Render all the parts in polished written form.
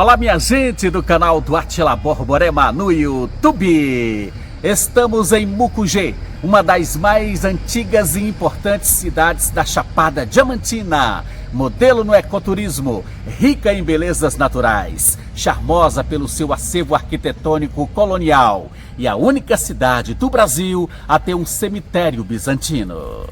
Olá, minha gente do canal do Átila Borborema no YouTube. Estamos em Mucugê, uma das mais antigas e importantes cidades da Chapada Diamantina. Modelo no ecoturismo, rica em belezas naturais, charmosa pelo seu acervo arquitetônico colonial e a única cidade do Brasil a ter um cemitério bizantino.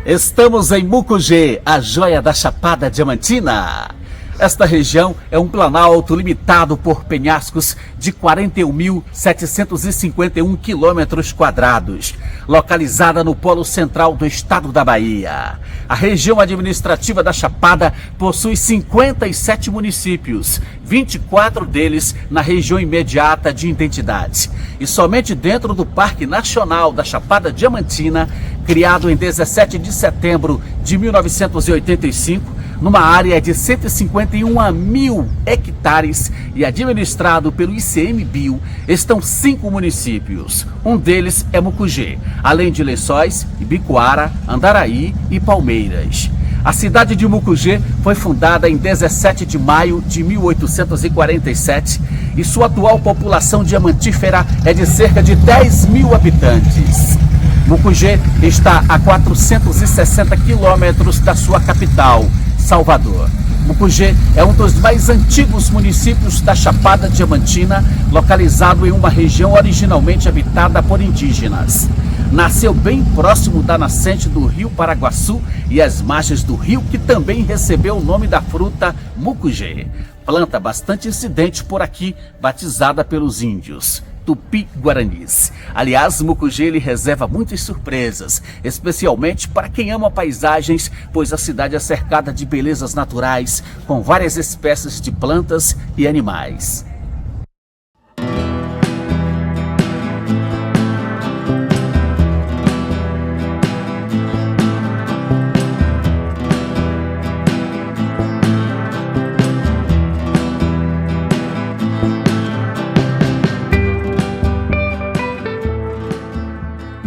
Estamos em Mucugê, a joia da Chapada Diamantina. Esta região é um planalto limitado por penhascos de 41.751 quilômetros quadrados, localizada no polo central do estado da Bahia. A região administrativa da Chapada possui 57 municípios, 24 deles na região imediata de identidade. E somente dentro do Parque Nacional da Chapada Diamantina, criado em 17 de setembro de 1985, numa área de 151 mil hectares e administrado pelo ICMBio, estão 5 municípios. Um deles é Mucugê, além de Lençóis, Ibicoara, Andaraí e Palmeiras. A cidade de Mucugê foi fundada em 17 de maio de 1847 e sua atual população diamantífera é de cerca de 10 mil habitantes. Mucugê está a 460 quilômetros da sua capital, Salvador. Mucugê é um dos mais antigos municípios da Chapada Diamantina, localizado em uma região originalmente habitada por indígenas. Nasceu bem próximo da nascente do rio Paraguaçu e às margens do rio, que também recebeu o nome da fruta mucugê, planta bastante incidente por aqui, batizada pelos índios Tupi-Guaranis. Aliás, Mucugê ele reserva muitas surpresas, especialmente para quem ama paisagens, pois a cidade é cercada de belezas naturais, com várias espécies de plantas e animais.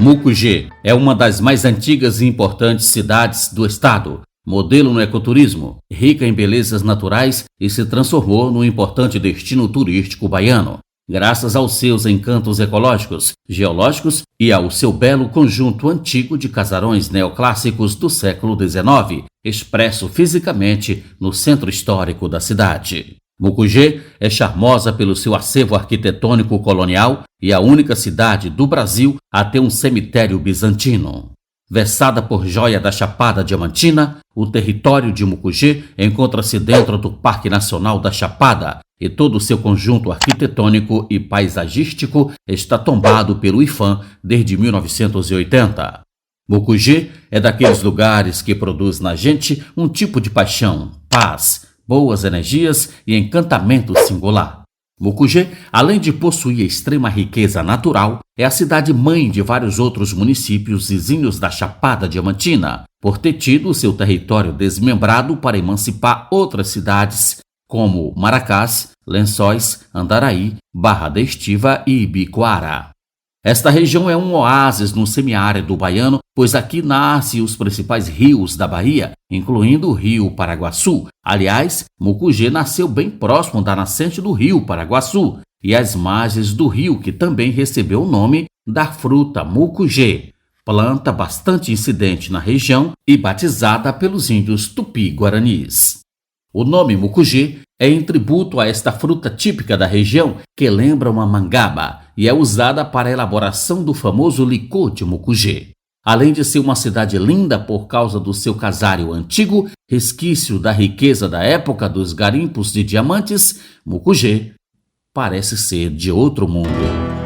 Mucugê é uma das mais antigas e importantes cidades do estado, modelo no ecoturismo, rica em belezas naturais e se transformou num importante destino turístico baiano, graças aos seus encantos ecológicos, geológicos e ao seu belo conjunto antigo de casarões neoclássicos do século XIX, expresso fisicamente no centro histórico da cidade. Mucugê é charmosa pelo seu acervo arquitetônico colonial e a única cidade do Brasil a ter um cemitério bizantino. Versada por joia da Chapada Diamantina, o território de Mucugê encontra-se dentro do Parque Nacional da Chapada e todo o seu conjunto arquitetônico e paisagístico está tombado pelo IPHAN desde 1980. Mucugê é daqueles lugares que produz na gente um tipo de paixão, paz, boas energias e encantamento singular. Mucugê, além de possuir extrema riqueza natural, é a cidade-mãe de vários outros municípios vizinhos da Chapada Diamantina, por ter tido seu território desmembrado para emancipar outras cidades, como Maracás, Lençóis, Andaraí, Barra da Estiva e Ibicoara. Esta região é um oásis no semiárido baiano, pois aqui nascem os principais rios da Bahia, incluindo o rio Paraguaçu. Aliás, Mucugê nasceu bem próximo da nascente do rio Paraguaçu e às margens do rio, que também recebeu o nome da fruta mucugê, planta bastante incidente na região e batizada pelos índios Tupi-Guaranis. O nome Mucugê é em tributo a esta fruta típica da região, que lembra uma mangaba e é usada para a elaboração do famoso licor de Mucugê. Além de ser uma cidade linda por causa do seu casário antigo, resquício da riqueza da época dos garimpos de diamantes, Mucugê parece ser de outro mundo.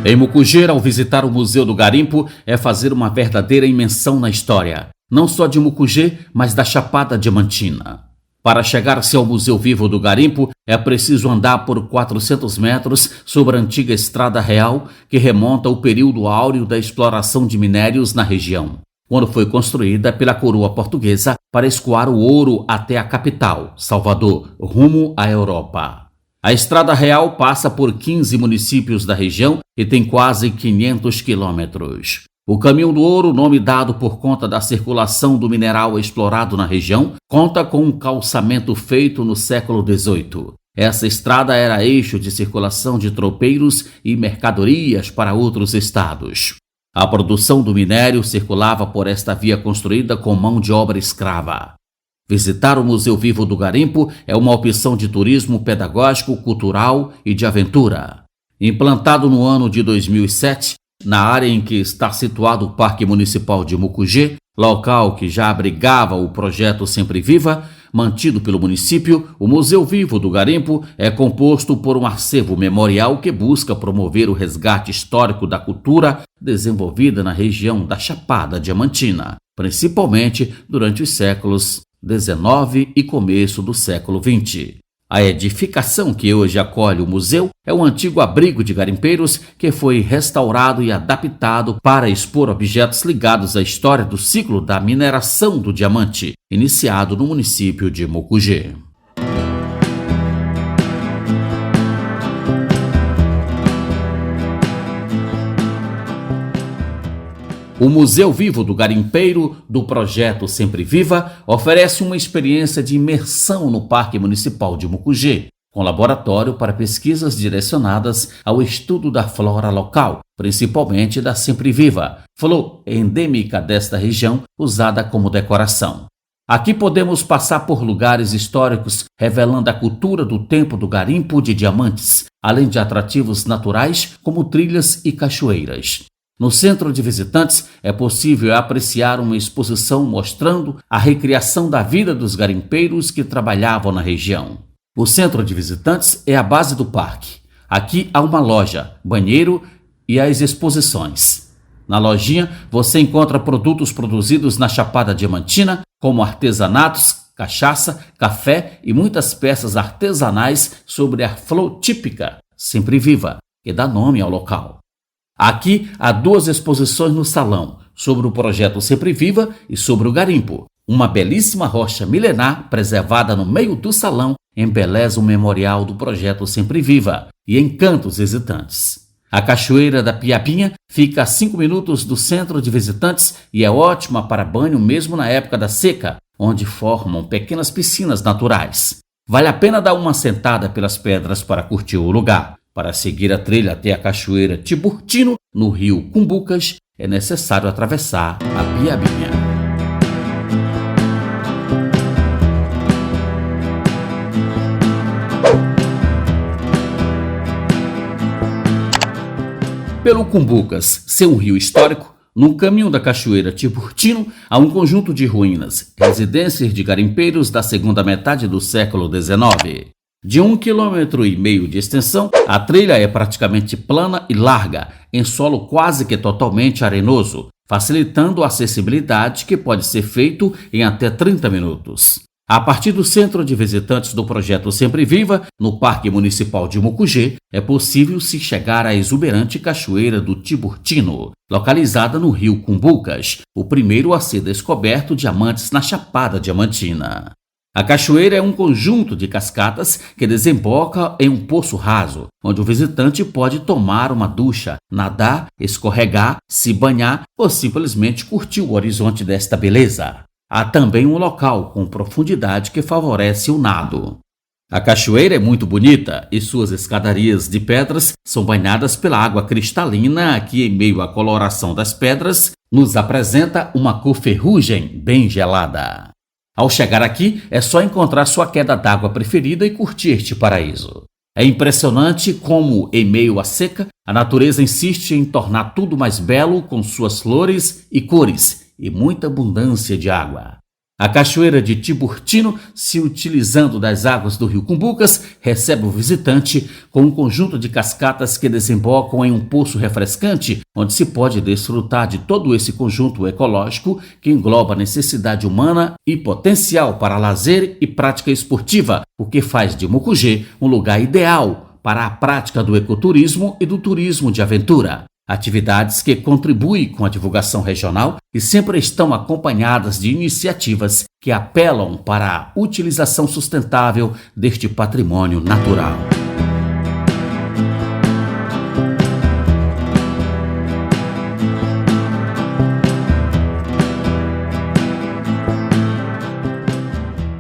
Em Mucugê, ao visitar o Museu do Garimpo, é fazer uma verdadeira imersão na história, não só de Mucugê, mas da Chapada Diamantina. Para chegar-se ao Museu Vivo do Garimpo, é preciso andar por 400 metros sobre a antiga Estrada Real, que remonta ao período áureo da exploração de minérios na região, quando foi construída pela coroa portuguesa para escoar o ouro até a capital, Salvador, rumo à Europa. A Estrada Real passa por 15 municípios da região e tem quase 500 quilômetros. O Caminho do Ouro, nome dado por conta da circulação do mineral explorado na região, conta com um calçamento feito no século XVIII. Essa estrada era eixo de circulação de tropeiros e mercadorias para outros estados. A produção do minério circulava por esta via construída com mão de obra escrava. Visitar o Museu Vivo do Garimpo é uma opção de turismo pedagógico, cultural e de aventura. Implantado no ano de 2007, na área em que está situado o Parque Municipal de Mucugê, local que já abrigava o projeto Sempre Viva, mantido pelo município, o Museu Vivo do Garimpo é composto por um acervo memorial que busca promover o resgate histórico da cultura desenvolvida na região da Chapada Diamantina, principalmente durante os séculos XIX e começo do século XX. A edificação que hoje acolhe o museu é um antigo abrigo de garimpeiros que foi restaurado e adaptado para expor objetos ligados à história do ciclo da mineração do diamante, iniciado no município de Mucugê. O Museu Vivo do Garimpeiro, do projeto Sempre Viva, oferece uma experiência de imersão no Parque Municipal de Mucugê, com laboratório para pesquisas direcionadas ao estudo da flora local, principalmente da Sempre Viva, flor endêmica desta região, usada como decoração. Aqui podemos passar por lugares históricos revelando a cultura do tempo do garimpo de diamantes, além de atrativos naturais como trilhas e cachoeiras. No centro de visitantes é possível apreciar uma exposição mostrando a recriação da vida dos garimpeiros que trabalhavam na região. O centro de visitantes é a base do parque. Aqui há uma loja, banheiro e as exposições. Na lojinha você encontra produtos produzidos na Chapada Diamantina, como artesanatos, cachaça, café e muitas peças artesanais sobre a flor típica, Sempre Viva, que dá nome ao local. Aqui há 2 exposições no salão, sobre o projeto Sempre Viva e sobre o garimpo. Uma belíssima rocha milenar preservada no meio do salão embeleza o memorial do projeto Sempre Viva e encanta os visitantes. A Cachoeira da Piapinha fica a 5 minutos do centro de visitantes e é ótima para banho mesmo na época da seca, onde formam pequenas piscinas naturais. Vale a pena dar uma sentada pelas pedras para curtir o lugar. Para seguir a trilha até a Cachoeira Tiburtino, no rio Cumbucas, é necessário atravessar a Piabinha. Pelo Cumbucas ser um rio histórico, no caminho da Cachoeira Tiburtino há um conjunto de ruínas, residências de garimpeiros da segunda metade do século XIX. De 1,5 km de extensão, a trilha é praticamente plana e larga, em solo quase que totalmente arenoso, facilitando a acessibilidade que pode ser feito em até 30 minutos. A partir do centro de visitantes do projeto Sempre Viva, no Parque Municipal de Mucugê, é possível se chegar à exuberante Cachoeira do Tiburtino, localizada no rio Cumbucas, o primeiro a ser descoberto diamantes na Chapada Diamantina. A cachoeira é um conjunto de cascatas que desemboca em um poço raso, onde o visitante pode tomar uma ducha, nadar, escorregar, se banhar ou simplesmente curtir o horizonte desta beleza. Há também um local com profundidade que favorece o nado. A cachoeira é muito bonita e suas escadarias de pedras são banhadas pela água cristalina que, em meio à coloração das pedras, nos apresenta uma cor ferrugem bem gelada. Ao chegar aqui, é só encontrar sua queda d'água preferida e curtir este paraíso. É impressionante como, em meio à seca, a natureza insiste em tornar tudo mais belo com suas flores e cores e muita abundância de água. A cachoeira de Tiburtino, se utilizando das águas do rio Cumbucas, recebe o visitante com um conjunto de cascatas que desembocam em um poço refrescante, onde se pode desfrutar de todo esse conjunto ecológico que engloba necessidade humana e potencial para lazer e prática esportiva, o que faz de Mucugê um lugar ideal para a prática do ecoturismo e do turismo de aventura. Atividades que contribuem com a divulgação regional e sempre estão acompanhadas de iniciativas que apelam para a utilização sustentável deste patrimônio natural.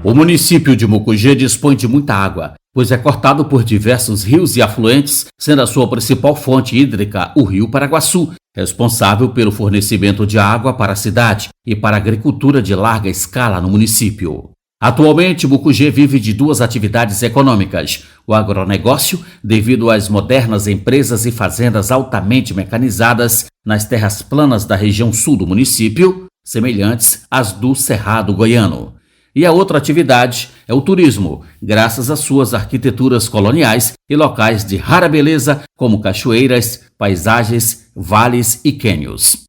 O município de Mucugê dispõe de muita água, pois é cortado por diversos rios e afluentes, sendo a sua principal fonte hídrica o rio Paraguaçu, responsável pelo fornecimento de água para a cidade e para a agricultura de larga escala no município. Atualmente, Mucugê vive de duas atividades econômicas: o agronegócio, devido às modernas empresas e fazendas altamente mecanizadas nas terras planas da região sul do município, semelhantes às do Cerrado Goiano. E a outra atividade é o turismo, graças às suas arquiteturas coloniais e locais de rara beleza, como cachoeiras, paisagens, vales e cânions.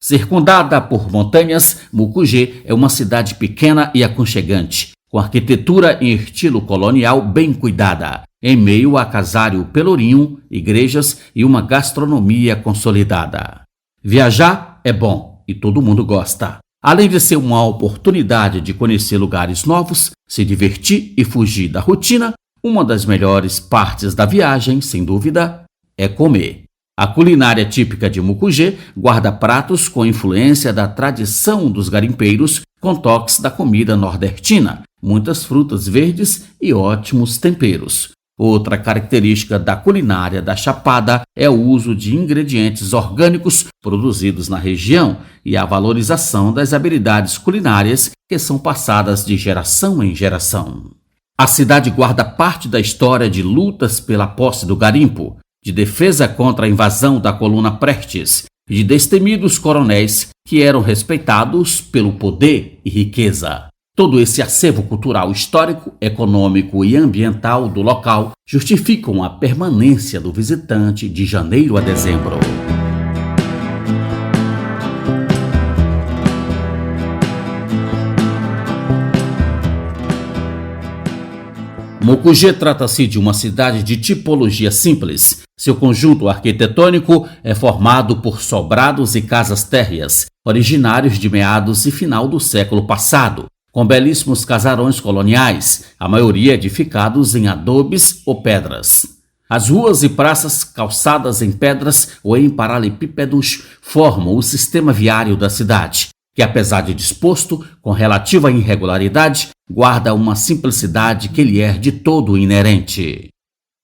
Circundada por montanhas, Mucugê é uma cidade pequena e aconchegante, com arquitetura em estilo colonial bem cuidada, em meio a casário pelourinho, igrejas e uma gastronomia consolidada. Viajar é bom e todo mundo gosta. Além de ser uma oportunidade de conhecer lugares novos, se divertir e fugir da rotina, uma das melhores partes da viagem, sem dúvida, é comer. A culinária típica de Mucugê guarda pratos com influência da tradição dos garimpeiros, com toques da comida nordestina, muitas frutas verdes e ótimos temperos. Outra característica da culinária da Chapada é o uso de ingredientes orgânicos produzidos na região e a valorização das habilidades culinárias que são passadas de geração em geração. A cidade guarda parte da história de lutas pela posse do garimpo, de defesa contra a invasão da coluna Prestes e de destemidos coronéis que eram respeitados pelo poder e riqueza. Todo esse acervo cultural, histórico, econômico e ambiental do local justificam a permanência do visitante de janeiro a dezembro. Mucugê trata-se de uma cidade de tipologia simples. Seu conjunto arquitetônico é formado por sobrados e casas térreas, originários de meados e final do século passado, com belíssimos casarões coloniais, a maioria edificados em adobes ou pedras. As ruas e praças calçadas em pedras ou em paralelepípedos formam o sistema viário da cidade, que apesar de disposto com relativa irregularidade, guarda uma simplicidade que lhe é de todo inerente.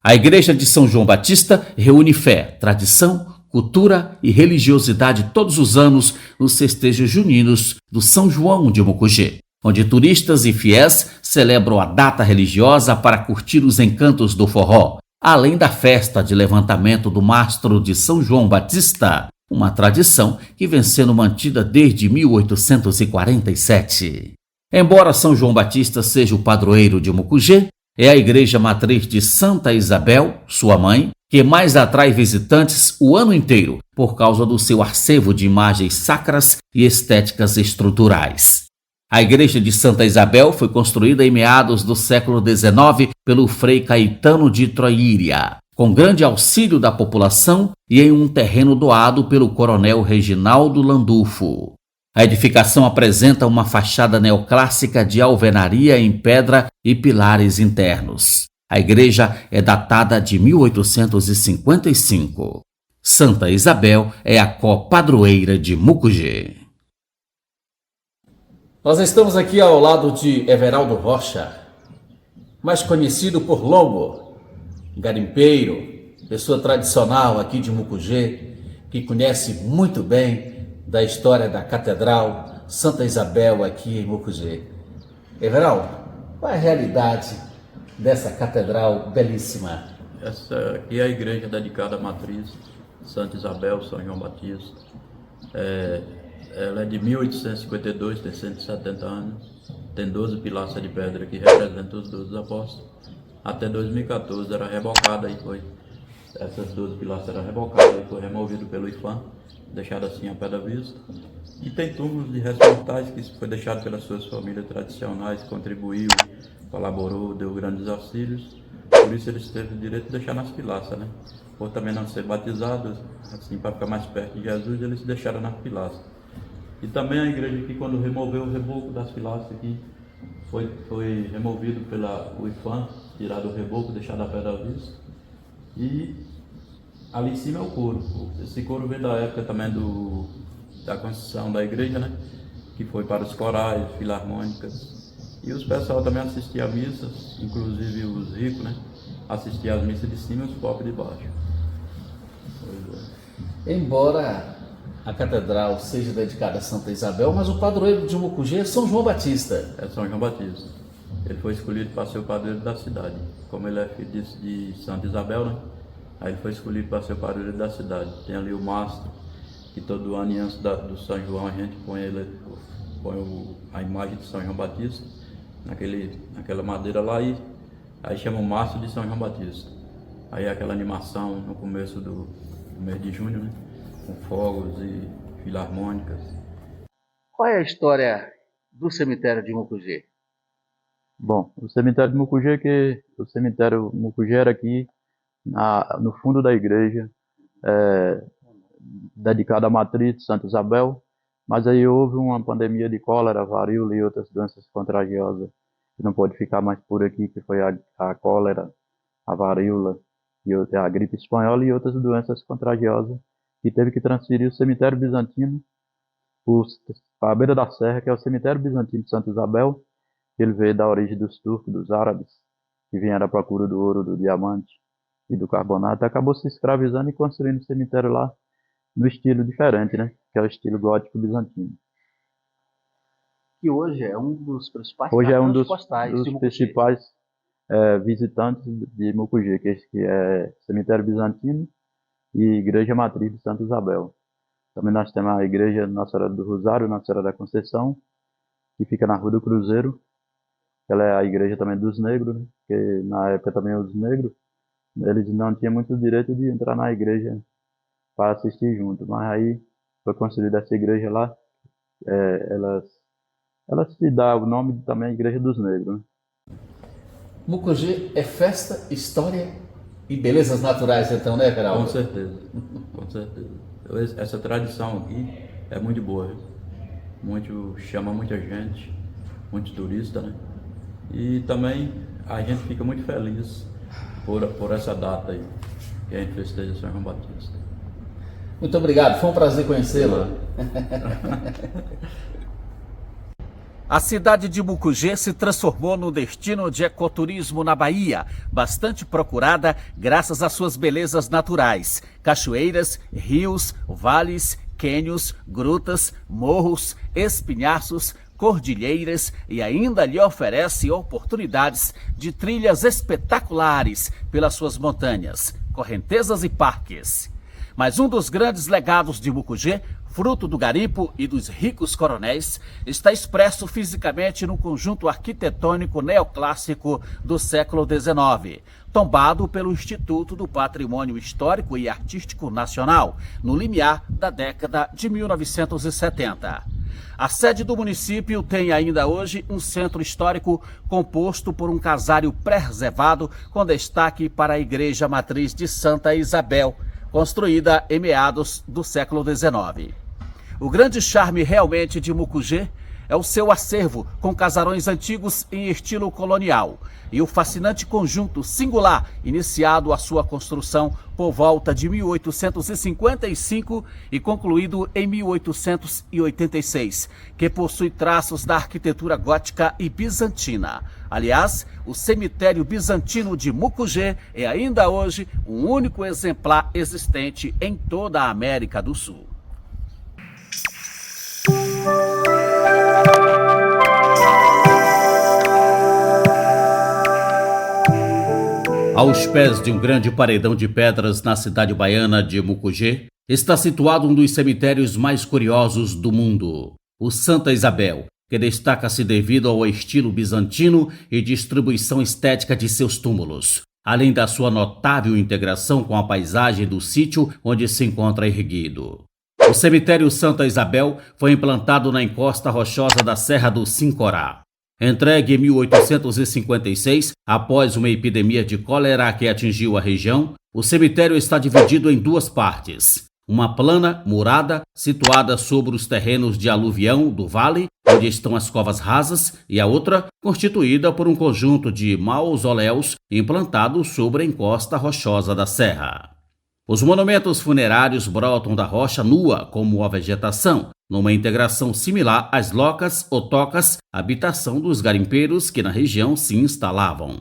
A Igreja de São João Batista reúne fé, tradição, cultura e religiosidade todos os anos nos festejos juninos do São João de Mucugê, onde turistas e fiéis celebram a data religiosa para curtir os encantos do forró, além da festa de levantamento do mastro de São João Batista, uma tradição que vem sendo mantida desde 1847. Embora São João Batista seja o padroeiro de Mucugê, é a igreja matriz de Santa Isabel, sua mãe, que mais atrai visitantes o ano inteiro por causa do seu acervo de imagens sacras e estéticas estruturais. A igreja de Santa Isabel foi construída em meados do século XIX pelo Frei Caetano de Troíria, com grande auxílio da população e em um terreno doado pelo coronel Reginaldo Landulfo. A edificação apresenta uma fachada neoclássica de alvenaria em pedra e pilares internos. A igreja é datada de 1855. Santa Isabel é a copadroeira de Mucugê. Nós estamos aqui ao lado de Everaldo Rocha, mais conhecido por Longo, garimpeiro, pessoa tradicional aqui de Mucugê, que conhece muito bem da história da Catedral Santa Isabel aqui em Mucugê. Everaldo, qual é a realidade dessa catedral belíssima? Essa aqui é a igreja dedicada à matriz Santa Isabel, São João Batista. Ela é de 1852, tem 170 anos. Tem 12 pilastras de pedra que representam os 12 apóstolos. Até 2014 era rebocada e foi. Essas 12 pilastras eram rebocadas e foi removido pelo IFAM, deixado assim a pé da vista. E tem túmulos de restos mortais que foi deixado pelas suas famílias tradicionais, contribuiu, colaborou, deu grandes auxílios. Por isso eles teve o direito de deixar nas pilastras, né? Por também não ser batizados, assim, para ficar mais perto de Jesus, eles deixaram nas pilastras. E também a igreja aqui, quando removeu o reboco das pilastras aqui, foi removido pela IFAM, tirado o reboco, deixado a pé da vista. E ali em cima é o coro. Esse coro veio da época também da construção da igreja, né? Que foi para os corais, filarmônicas. E os pessoal também assistiam a missas, inclusive os ricos, né? Assistiam as missas de cima e os pobres de baixo. Embora a catedral seja dedicada a Santa Isabel, mas o padroeiro de Mucugê é São João Batista. É São João Batista. Ele foi escolhido para ser o padroeiro da cidade. Como ele é filho de Santa Isabel, né? Aí ele foi escolhido para ser o padroeiro da cidade. Tem ali o mastro, que todo ano antes do São João a gente põe a imagem de São João Batista naquela madeira lá, e aí chama o mastro de São João Batista. Aí é aquela animação no começo do mês de junho, né? Com fogos e filarmônicas. Qual é a história do cemitério de Mucugê? Bom, o cemitério de Mucugê, o cemitério Mucugê era aqui no fundo da igreja, dedicado à matriz de Santa Isabel, mas aí houve uma pandemia de cólera, varíola e outras doenças contagiosas, que não pode ficar mais por aqui, que foi a cólera, a varíola, e a gripe espanhola e outras doenças contagiosas, que teve que transferir o cemitério bizantino para a beira da serra, que é o cemitério bizantino de Santa Isabel. Ele veio da origem dos turcos, dos árabes, que vieram à procura do ouro, do diamante e do carbonato. Acabou se escravizando e construindo um cemitério lá no estilo diferente, né? Que é o estilo gótico bizantino. Que hoje é um dos principais postais dos principais visitantes de Mucugê, que é cemitério bizantino e igreja matriz de Santa Isabel. Também nós temos a igreja Nossa Senhora do Rosário, Nossa Senhora da Conceição, que fica na Rua do Cruzeiro. Ela é a igreja também dos negros, né? Porque na época também os negros, eles não tinham muito direito de entrar na igreja para assistir junto, mas aí foi construída essa igreja lá, ela se dá o nome também Igreja dos Negros, né? Mucugê é festa, história e belezas naturais, então, né, Geraldo? Com certeza, com certeza. Essa tradição aqui é muito boa, chama muita gente, muitos turistas, né? E também a gente fica muito feliz por essa data aí, que a gente festeja São João Batista. Muito obrigado, foi um prazer conhecê-lo. A cidade de Mucugê se transformou no destino de ecoturismo na Bahia, bastante procurada graças às suas belezas naturais, cachoeiras, rios, vales, cânions, grutas, morros, espinhaços, cordilheiras, e ainda lhe oferece oportunidades de trilhas espetaculares pelas suas montanhas, correntezas e parques. Mas um dos grandes legados de Mucugê, fruto do garimpo e dos ricos coronéis, está expresso fisicamente no conjunto arquitetônico neoclássico do século XIX, tombado pelo Instituto do Patrimônio Histórico e Artístico Nacional, no limiar da década de 1970. A sede do município tem ainda hoje um centro histórico composto por um casário preservado com destaque para a Igreja Matriz de Santa Isabel, construída em meados do século XIX. O grande charme realmente de Mucugê é o seu acervo com casarões antigos em estilo colonial e o fascinante conjunto singular iniciado a sua construção por volta de 1855 e concluído em 1886, que possui traços da arquitetura gótica e bizantina. Aliás, o cemitério bizantino de Mucugê é ainda hoje o único exemplar existente em toda a América do Sul. Aos pés de um grande paredão de pedras na cidade baiana de Mucugê, está situado um dos cemitérios mais curiosos do mundo, o Santa Isabel, que destaca-se devido ao estilo bizantino e distribuição estética de seus túmulos, além da sua notável integração com a paisagem do sítio onde se encontra erguido. O cemitério Santa Isabel foi implantado na encosta rochosa da Serra do Sincorá. Entregue em 1856, após uma epidemia de cólera que atingiu a região, o cemitério está dividido em duas partes. Uma plana, murada, situada sobre os terrenos de aluvião do vale, onde estão as covas rasas, e a outra constituída por um conjunto de mausoléus implantados sobre a encosta rochosa da serra. Os monumentos funerários brotam da rocha nua como a vegetação, numa integração similar às locas ou tocas, habitação dos garimpeiros que na região se instalavam.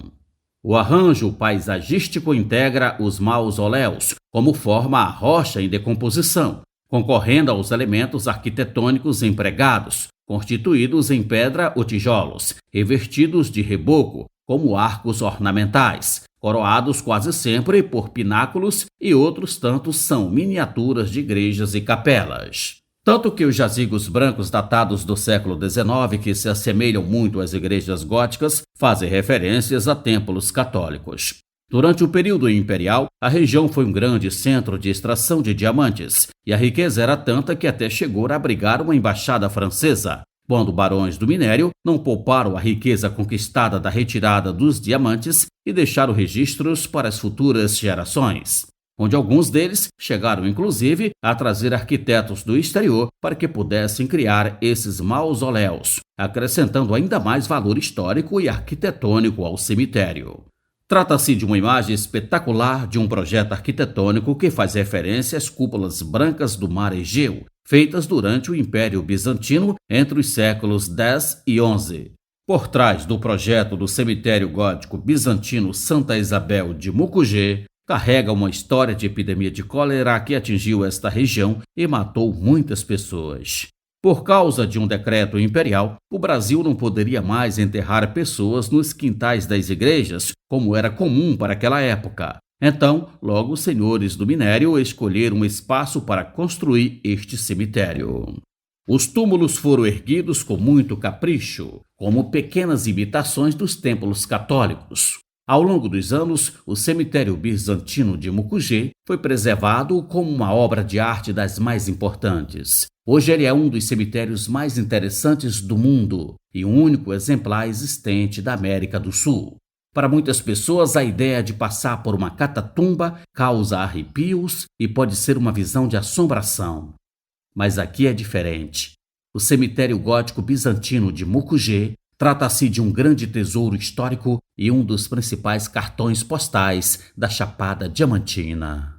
O arranjo paisagístico integra os mausoléus, como forma a rocha em decomposição, concorrendo aos elementos arquitetônicos empregados, constituídos em pedra ou tijolos, revestidos de reboco, como arcos ornamentais, coroados quase sempre por pináculos, e outros tantos são miniaturas de igrejas e capelas. Tanto que os jazigos brancos datados do século XIX, que se assemelham muito às igrejas góticas, fazem referências a templos católicos. Durante o período imperial, a região foi um grande centro de extração de diamantes, e a riqueza era tanta que até chegou a abrigar uma embaixada francesa, quando barões do minério não pouparam a riqueza conquistada da retirada dos diamantes e deixaram registros para as futuras gerações, onde alguns deles chegaram inclusive a trazer arquitetos do exterior para que pudessem criar esses mausoléus, acrescentando ainda mais valor histórico e arquitetônico ao cemitério. Trata-se de uma imagem espetacular de um projeto arquitetônico que faz referência às cúpulas brancas do mar Egeu, feitas durante o Império Bizantino entre os séculos X e XI. Por trás do projeto do cemitério gótico bizantino Santa Isabel de Mucugê, carrega uma história de epidemia de cólera que atingiu esta região e matou muitas pessoas. Por causa de um decreto imperial, o Brasil não poderia mais enterrar pessoas nos quintais das igrejas, como era comum para aquela época. Então, logo os senhores do minério escolheram um espaço para construir este cemitério. Os túmulos foram erguidos com muito capricho, como pequenas imitações dos templos católicos. Ao longo dos anos, o cemitério bizantino de Mucugê foi preservado como uma obra de arte das mais importantes. Hoje ele é um dos cemitérios mais interessantes do mundo e o único exemplar existente da América do Sul. Para muitas pessoas, a ideia de passar por uma catatumba causa arrepios e pode ser uma visão de assombração. Mas aqui é diferente. O cemitério gótico bizantino de Mucugê trata-se de um grande tesouro histórico e um dos principais cartões postais da Chapada Diamantina.